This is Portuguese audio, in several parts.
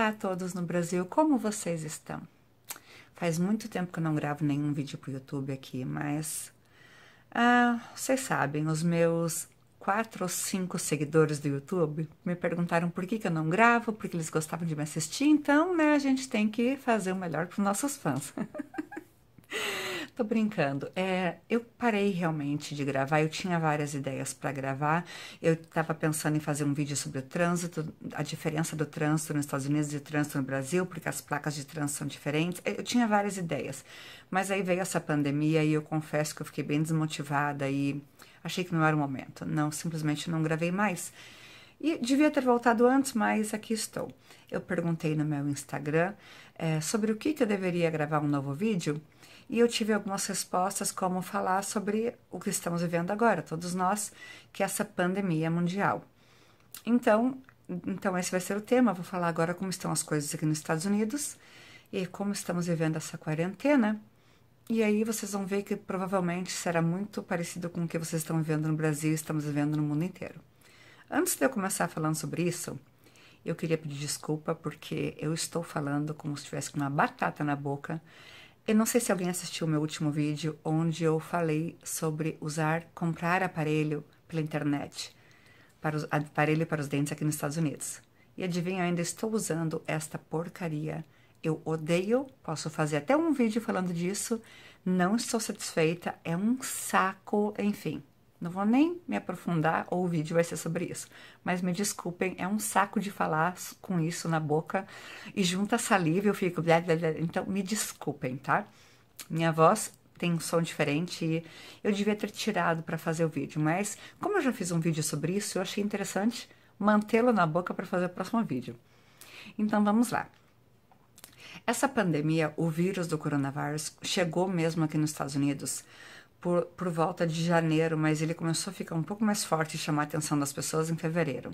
Olá a todos no Brasil, como vocês estão? Faz muito tempo que eu não gravo nenhum vídeo pro YouTube aqui, mas vocês sabem, os meus 4 ou 5 seguidores do YouTube me perguntaram por que eu não gravo, porque eles gostavam de me assistir, então, né, a gente tem que fazer o melhor para os nossos fãs. Tô brincando. Eu parei realmente de gravar. Eu tinha várias ideias para gravar. Eu estava pensando em fazer um vídeo sobre o trânsito, a diferença do trânsito nos Estados Unidos e o trânsito no Brasil, porque as placas de trânsito são diferentes. Eu tinha várias ideias. Mas aí veio essa pandemia e eu confesso que eu fiquei bem desmotivada e achei que não era o momento. Não, simplesmente não gravei mais. E devia ter voltado antes, mas aqui estou. Eu perguntei no meu Instagram sobre o que eu deveria gravar um novo vídeo. E eu tive algumas respostas, como falar sobre o que estamos vivendo agora, todos nós, que é essa pandemia mundial. Então esse vai ser o tema. Eu vou falar agora como estão as coisas aqui nos Estados Unidos e como estamos vivendo essa quarentena. E aí vocês vão ver que provavelmente será muito parecido com o que vocês estão vivendo no Brasil e estamos vivendo no mundo inteiro. Antes de eu começar falando sobre isso, eu queria pedir desculpa porque eu estou falando como se estivesse com uma batata na boca. Eu não sei se alguém assistiu o meu último vídeo, onde eu falei sobre comprar aparelho pela internet, aparelho para os dentes aqui nos Estados Unidos. E adivinha, eu ainda estou usando esta porcaria. Eu odeio, posso fazer até um vídeo falando disso, não estou satisfeita, é um saco, enfim. Não vou nem me aprofundar, ou o vídeo vai ser sobre isso. Mas me desculpem, é um saco de falar com isso na boca. E junta saliva, eu fico... Blá, blá, blá. Então, me desculpem, tá? Minha voz tem um som diferente e eu devia ter tirado para fazer o vídeo. Mas, como eu já fiz um vídeo sobre isso, eu achei interessante mantê-lo na boca para fazer o próximo vídeo. Então, vamos lá. Essa pandemia, o vírus do coronavírus, chegou mesmo aqui nos Estados Unidos por volta de janeiro, mas ele começou a ficar um pouco mais forte e chamar a atenção das pessoas em fevereiro.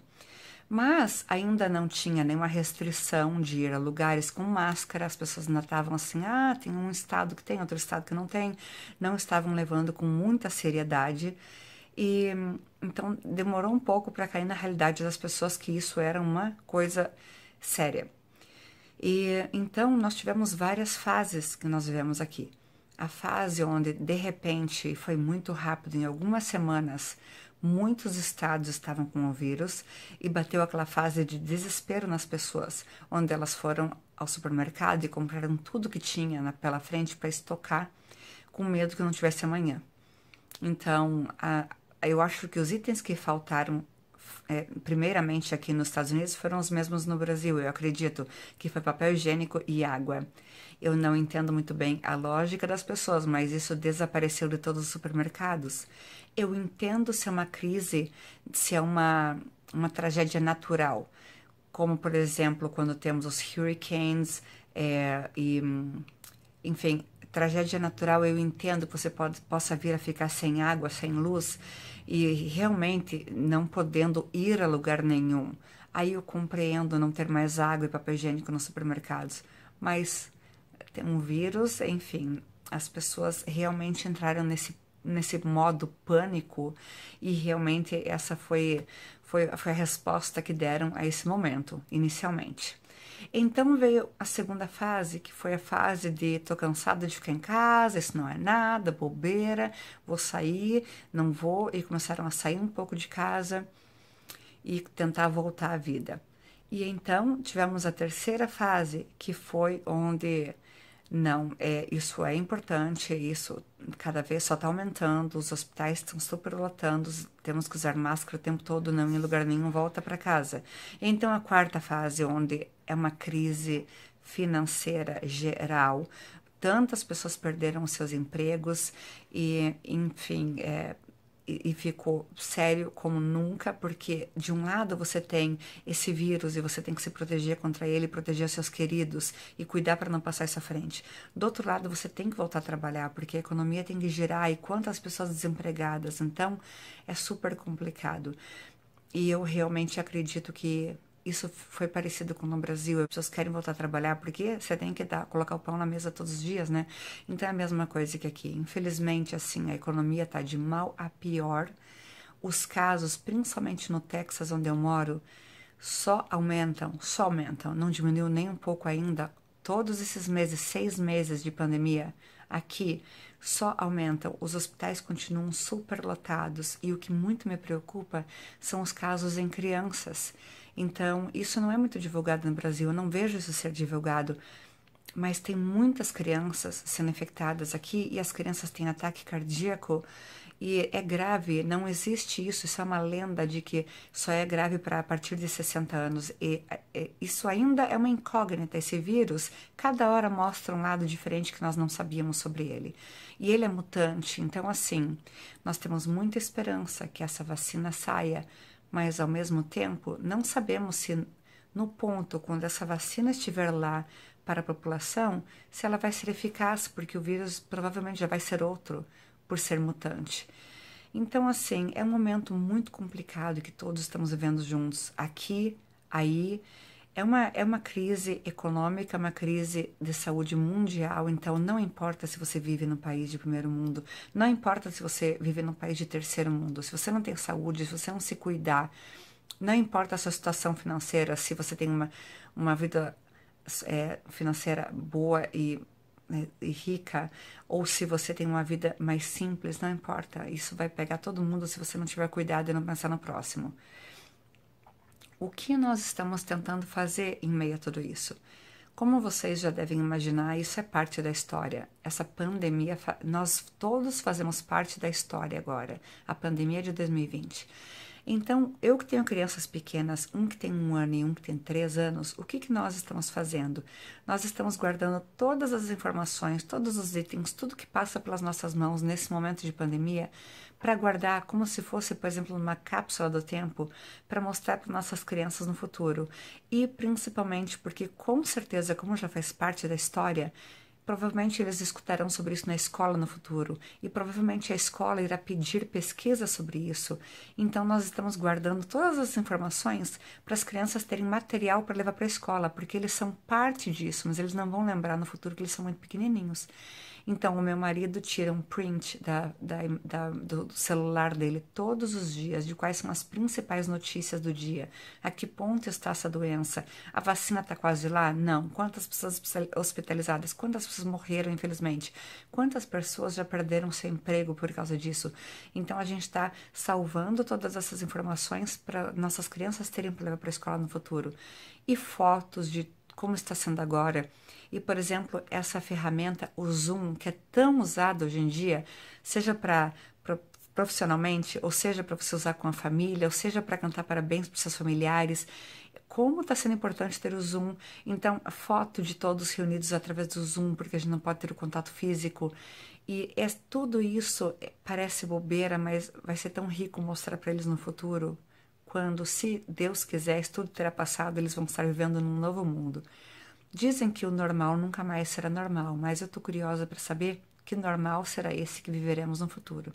Mas ainda não tinha nenhuma restrição de ir a lugares com máscara, as pessoas ainda estavam assim, tem um estado que tem, outro estado que não estavam levando com muita seriedade. E então demorou um pouco para cair na realidade das pessoas que isso era uma coisa séria. E então nós tivemos várias fases que nós vivemos aqui. A fase onde, de repente, foi muito rápido, em algumas semanas, muitos estados estavam com o vírus e bateu aquela fase de desespero nas pessoas, onde elas foram ao supermercado e compraram tudo que tinha pela frente para estocar, com medo que não tivesse amanhã. Então, eu acho que os itens que faltaram primeiramente aqui nos Estados Unidos foram os mesmos no Brasil. Eu acredito que foi papel higiênico e água. Eu não entendo muito bem a lógica das pessoas, mas isso desapareceu de todos os supermercados. Eu entendo se é uma crise, se é uma tragédia natural, como, por exemplo, quando temos os hurricanes enfim, tragédia natural. Eu entendo que você possa vir a ficar sem água, sem luz e realmente não podendo ir a lugar nenhum. Aí eu compreendo não ter mais água e papel higiênico nos supermercados, mas tem um vírus, enfim, as pessoas realmente entraram nesse modo pânico e realmente essa foi a resposta que deram a esse momento, inicialmente. Então veio a segunda fase, que foi a fase de tô cansada de ficar em casa, isso não é nada, bobeira, vou sair, não vou, e começaram a sair um pouco de casa e tentar voltar à vida. E então tivemos a terceira fase, que foi onde isso é importante, isso cada vez só está aumentando, os hospitais estão superlotando, temos que usar máscara o tempo todo, não ir em lugar nenhum, volta para casa. Então a quarta fase, onde é uma crise financeira geral, tantas pessoas perderam seus empregos e, enfim, e ficou sério como nunca, porque de um lado você tem esse vírus e você tem que se proteger contra ele, proteger seus queridos e cuidar para não passar isso à frente. Do outro lado você tem que voltar a trabalhar, porque a economia tem que girar e quantas pessoas desempregadas, então é super complicado. E eu realmente acredito que isso foi parecido com no Brasil. As pessoas querem voltar a trabalhar porque você tem que colocar o pão na mesa todos os dias, né? Então é a mesma coisa que aqui. Infelizmente, assim, a economia tá de mal a pior. Os casos, principalmente no Texas, onde eu moro, só aumentam, não diminuiu nem um pouco ainda. Todos esses meses, 6 meses de pandemia aqui, só aumentam. Os hospitais continuam superlotados e o que muito me preocupa são os casos em crianças. Então, isso não é muito divulgado no Brasil, eu não vejo isso ser divulgado, mas tem muitas crianças sendo infectadas aqui e as crianças têm ataque cardíaco e é grave, não existe isso, isso é uma lenda de que só é grave para a partir de 60 anos e isso ainda é uma incógnita, esse vírus, cada hora mostra um lado diferente que nós não sabíamos sobre ele e ele é mutante, então assim, nós temos muita esperança que essa vacina saia, mas ao mesmo tempo não sabemos se no ponto, quando essa vacina estiver lá para a população, se ela vai ser eficaz, porque o vírus provavelmente já vai ser outro, por ser mutante. Então, assim, é um momento muito complicado que todos estamos vivendo juntos, aqui, aí. É uma crise econômica, uma crise de saúde mundial, então não importa se você vive num país de primeiro mundo, não importa se você vive num país de terceiro mundo, se você não tem saúde, se você não se cuidar, não importa a sua situação financeira, se você tem uma vida financeira boa e rica, ou se você tem uma vida mais simples, não importa. Isso vai pegar todo mundo se você não tiver cuidado e não pensar no próximo. O que nós estamos tentando fazer em meio a tudo isso? Como vocês já devem imaginar, isso é parte da história. Essa pandemia, nós todos fazemos parte da história agora. A pandemia de 2020. Então, eu que tenho crianças pequenas, um que tem 1 ano e um que tem 3 anos, o que nós estamos fazendo? Nós estamos guardando todas as informações, todos os itens, tudo que passa pelas nossas mãos nesse momento de pandemia, para guardar como se fosse, por exemplo, numa cápsula do tempo, para mostrar para nossas crianças no futuro. E principalmente porque, com certeza, como já faz parte da história, provavelmente eles escutarão sobre isso na escola no futuro e provavelmente a escola irá pedir pesquisa sobre isso. Então nós estamos guardando todas as informações para as crianças terem material para levar para a escola, porque eles são parte disso, mas eles não vão lembrar no futuro que eles são muito pequenininhos. Então o meu marido tira um print do celular dele todos os dias de quais são as principais notícias do dia. A que ponto está essa doença? A vacina está quase lá? Não. Quantas pessoas hospitalizadas? Quantas pessoas morreram, infelizmente? Quantas pessoas já perderam seu emprego por causa disso? Então a gente está salvando todas essas informações para nossas crianças terem para levar para a escola no futuro. E fotos de como está sendo agora. E, por exemplo, essa ferramenta, o Zoom, que é tão usado hoje em dia, seja para profissionalmente, ou seja para você usar com a família, ou seja para cantar parabéns para os seus familiares, como está sendo importante ter o Zoom. Então, a foto de todos reunidos através do Zoom, porque a gente não pode ter o contato físico. E tudo isso parece bobeira, mas vai ser tão rico mostrar para eles no futuro, quando, se Deus quiser, isso tudo terá passado, eles vão estar vivendo num novo mundo. Dizem que o normal nunca mais será normal, mas eu estou curiosa para saber que normal será esse que viveremos no futuro.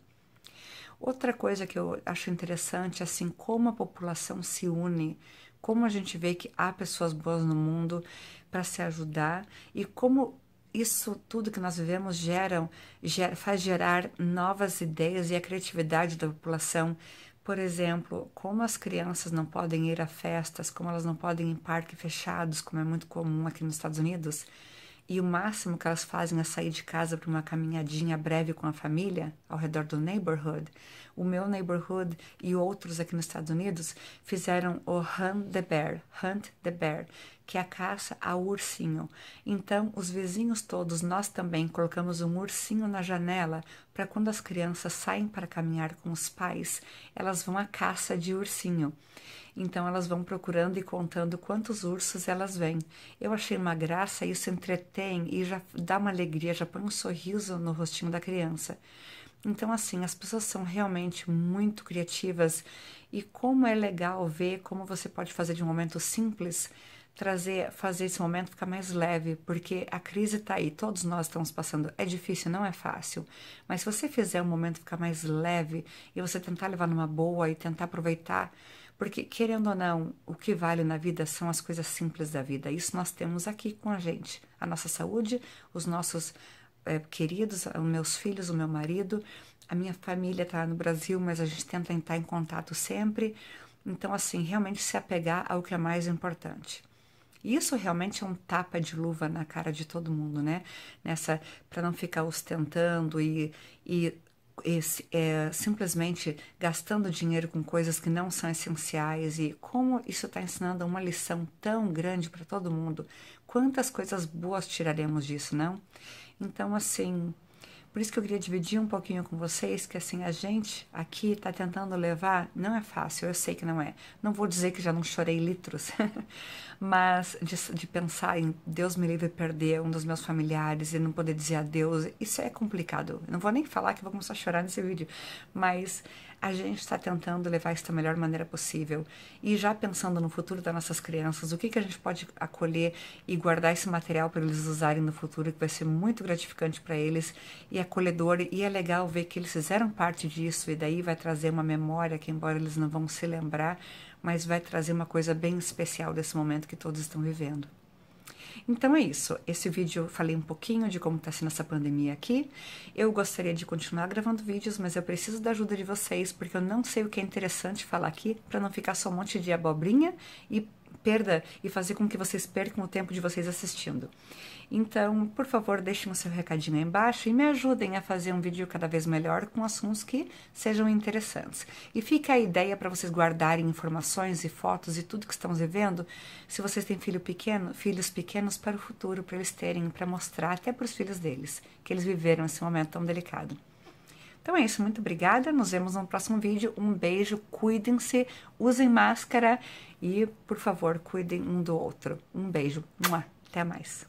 Outra coisa que eu acho interessante, assim, como a população se une, como a gente vê que há pessoas boas no mundo para se ajudar e como isso tudo que nós vivemos faz gerar novas ideias e a criatividade da população. Por exemplo, como as crianças não podem ir a festas, como elas não podem ir em parques fechados, como é muito comum aqui nos Estados Unidos, e o máximo que elas fazem é sair de casa para uma caminhadinha breve com a família, ao redor do neighborhood. O meu neighborhood e outros aqui nos Estados Unidos fizeram o Hunt the Bear, que é a caça ao ursinho. Então, os vizinhos todos, nós também colocamos um ursinho na janela para quando as crianças saem para caminhar com os pais, elas vão à caça de ursinho. Então elas vão procurando e contando quantos ursos elas veem. Eu achei uma graça, isso entretém e já dá uma alegria, já põe um sorriso no rostinho da criança. Então, assim, as pessoas são realmente muito criativas e como é legal ver como você pode fazer de um momento simples, fazer esse momento ficar mais leve, porque a crise está aí, todos nós estamos passando, é difícil, não é fácil, mas se você fizer o momento ficar mais leve e você tentar levar numa boa e tentar aproveitar, porque, querendo ou não, o que vale na vida são as coisas simples da vida. Isso nós temos aqui com a gente. A nossa saúde, os nossos queridos, os meus filhos, o meu marido. A minha família está no Brasil, mas a gente tenta entrar em contato sempre. Então, assim, realmente se apegar ao que é mais importante. Isso realmente é um tapa de luva na cara de todo mundo, né? Para não ficar ostentando e simplesmente gastando dinheiro com coisas que não são essenciais. E como isso está ensinando uma lição tão grande para todo mundo. Quantas coisas boas tiraremos disso, não? Então, assim, por isso que eu queria dividir um pouquinho com vocês, que assim, a gente aqui está tentando levar, não é fácil, eu sei que não é. Não vou dizer que já não chorei litros, mas de pensar em Deus me livre perder um dos meus familiares e não poder dizer adeus, isso é complicado. Eu não vou nem falar que eu vou começar a chorar nesse vídeo, mas a gente está tentando levar isso da melhor maneira possível. E já pensando no futuro das nossas crianças, o que a gente pode acolher e guardar esse material para eles usarem no futuro, que vai ser muito gratificante para eles e acolhedor. E é legal ver que eles fizeram parte disso, e daí vai trazer uma memória que, embora eles não vão se lembrar, mas vai trazer uma coisa bem especial desse momento que todos estão vivendo. Então é isso, esse vídeo eu falei um pouquinho de como está sendo essa pandemia aqui. Eu gostaria de continuar gravando vídeos, mas eu preciso da ajuda de vocês, porque eu não sei o que é interessante falar aqui, para não ficar só um monte de abobrinha e perda e fazer com que vocês percam o tempo de vocês assistindo. Então, por favor, deixem o seu recadinho aí embaixo e me ajudem a fazer um vídeo cada vez melhor com assuntos que sejam interessantes. E fica a ideia para vocês guardarem informações e fotos e tudo que estamos vivendo, se vocês têm filhos pequenos para o futuro, para eles terem, para mostrar até para os filhos deles, que eles viveram esse momento tão delicado. Então é isso, muito obrigada, nos vemos no próximo vídeo, um beijo, cuidem-se, usem máscara e, por favor, cuidem um do outro. Um beijo, até mais.